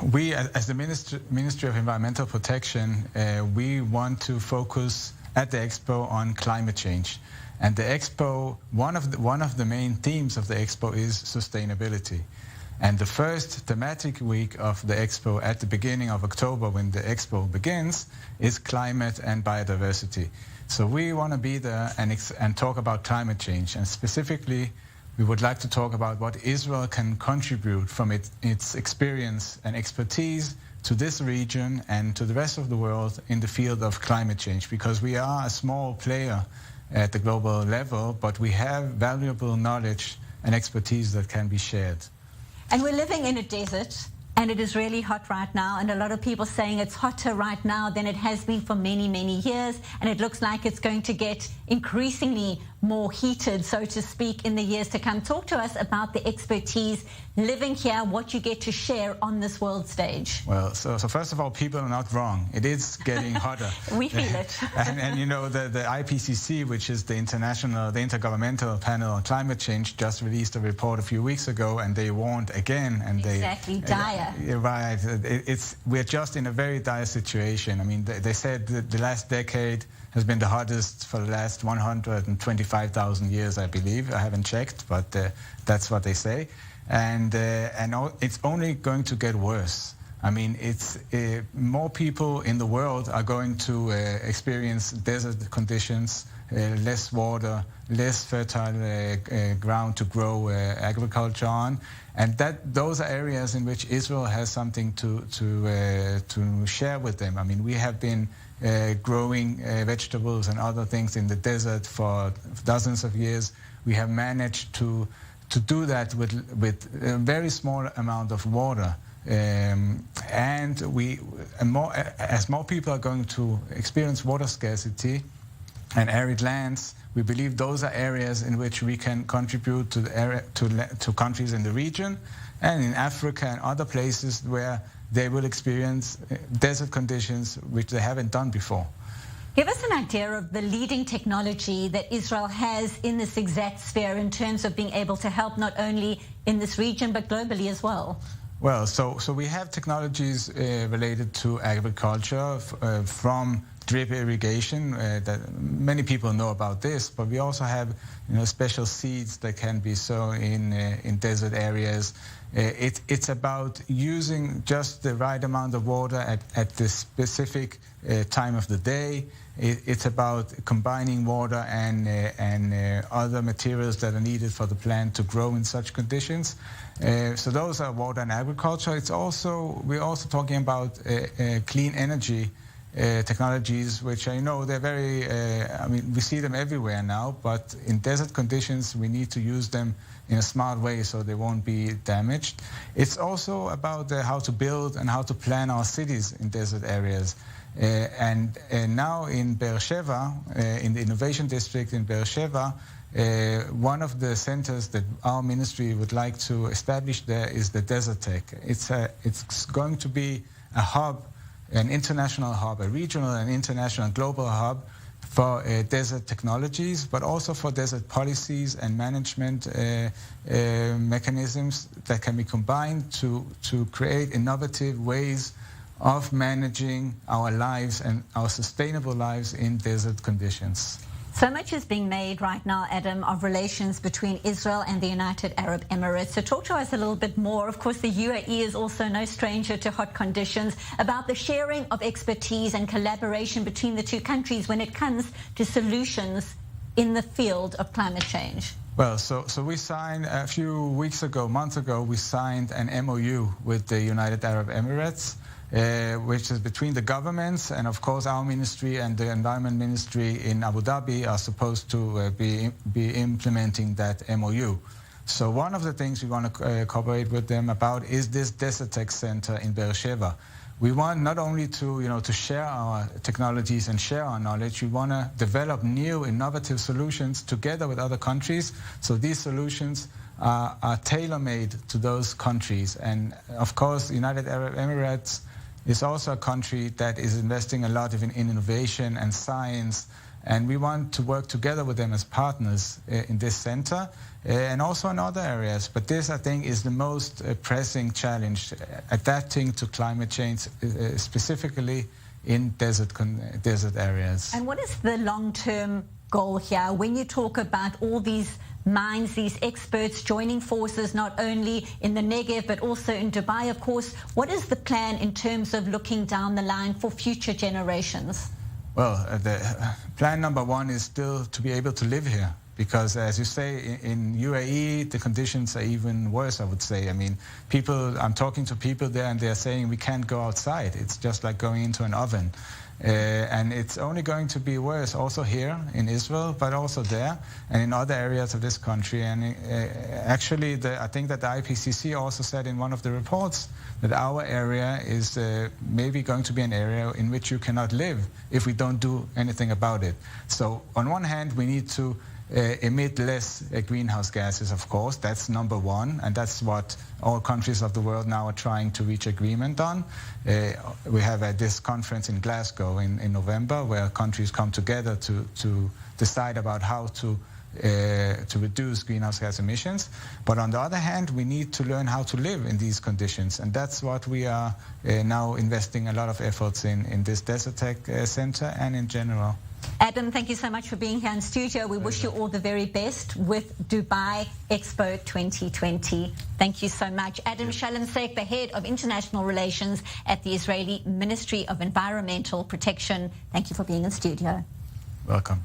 We, as the Ministry of Environmental Protection, we want to focus at the Expo on climate change. And the Expo, one of the main themes of the Expo is sustainability. And the first thematic week of the Expo at the beginning of October, when the Expo begins, is climate and biodiversity. So we want to be there and talk about climate change. And specifically, we would like to talk about what Israel can contribute from its experience and expertise to this region and to the rest of the world in the field of climate change. Because we are a small player at the global level, but we have valuable knowledge and expertise that can be shared. And we're living in a desert, and it is really hot right now, and a lot of people saying it's hotter right now than it has been for many, many years, and it looks like it's going to get increasingly more heated, so to speak, in the years to come. Talk to us about the expertise living here, what you get to share on this world stage. Well, so first of all, people are not wrong. It is getting hotter. We feel it. and you know, the IPCC, which is the Intergovernmental Panel on Climate Change, just released a report a few weeks ago, and they warned again. And exactly, dire. Right. We're just in a very dire situation. I mean, they said that the last decade has been the hottest for the last 125,000 years, I believe. I haven't checked, but that's what they say. And it's only going to get worse. I mean, more people in the world are going to experience desert conditions, less water, less fertile ground to grow agriculture on, and those are areas in which Israel has something to share with them. I mean, we have been growing vegetables and other things in the desert for dozens of years. We have managed to do that with a very small amount of water. And as more people are going to experience water scarcity and arid lands, we believe those are areas in which we can contribute to countries in the region and in Africa and other places where they will experience desert conditions which they haven't done before. Give us an idea of the leading technology that Israel has in this exact sphere in terms of being able to help not only in this region but globally as well. Well, so we have technologies related to agriculture from drip irrigation. That many people know about this, but we also have special seeds that can be sown in desert areas. It's about using just the right amount of water at the specific time of the day. It's about combining water and other materials that are needed for the plant to grow in such conditions. So those are water and agriculture. We're also talking about clean energy technologies, which I know they're very, we see them everywhere now, but in desert conditions, we need to use them in a smart way so they won't be damaged. It's also about how to build and how to plan our cities in desert areas. And now in Beersheba, in the Innovation District in Beersheba, one of the centers that our ministry would like to establish there is the Desert Tech. It's going to be a hub, an international hub, a regional and international global hub for desert technologies, but also for desert policies and management mechanisms that can be combined to create innovative ways of managing our lives and our sustainable lives in desert conditions. So much is being made right now, Adam, of relations between Israel and the United Arab Emirates. So talk to us a little bit more. Of course, the UAE is also no stranger to hot conditions, about the sharing of expertise and collaboration between the two countries when it comes to solutions in the field of climate change. Well, so we signed a few months ago, we signed an MOU with the United Arab Emirates, which is between the governments, and of course our ministry and the Environment Ministry in Abu Dhabi are supposed to be implementing that MOU. So one of the things we want to cooperate with them about is this Desert Tech Center in Beersheba. We want not only to share our technologies and share our knowledge, we want to develop new innovative solutions together with other countries. So these solutions are tailor-made to those countries. And of course, the United Arab Emirates is also a country that is investing a lot in innovation and science, and we want to work together with them as partners in this center. and also in other areas. But this, I think, is the most pressing challenge, adapting to climate change, specifically in desert areas. And what is the long-term goal here when you talk about all these minds, these experts joining forces not only in the Negev but also in Dubai, of course? What is the plan in terms of looking down the line for future generations? Well, the plan number one is still to be able to live here, because as you say, in UAE the conditions are even worse, I would say. I mean, I'm talking to people there and they're saying we can't go outside. It's just like going into an oven. And it's only going to be worse also here in Israel, but also there and in other areas of this country. And actually, I think that the IPCC also said in one of the reports that our area is maybe going to be an area in which you cannot live if we don't do anything about it. So on one hand, we need to emit less greenhouse gases, of course. That's number one, and that's what all countries of the world now are trying to reach agreement on. We have this conference in Glasgow in November where countries come together to decide about how to reduce greenhouse gas emissions. But on the other hand, we need to learn how to live in these conditions, and that's what we are now investing a lot of efforts in this Desert Tech Center and in general. Adam, thank you so much for being here in studio. We wish you all the very best with Dubai Expo 2020. Thank you so much. Adam Shalom-Seif, the head of international relations at the Israeli Ministry of Environmental Protection. Thank you for being in studio. Welcome.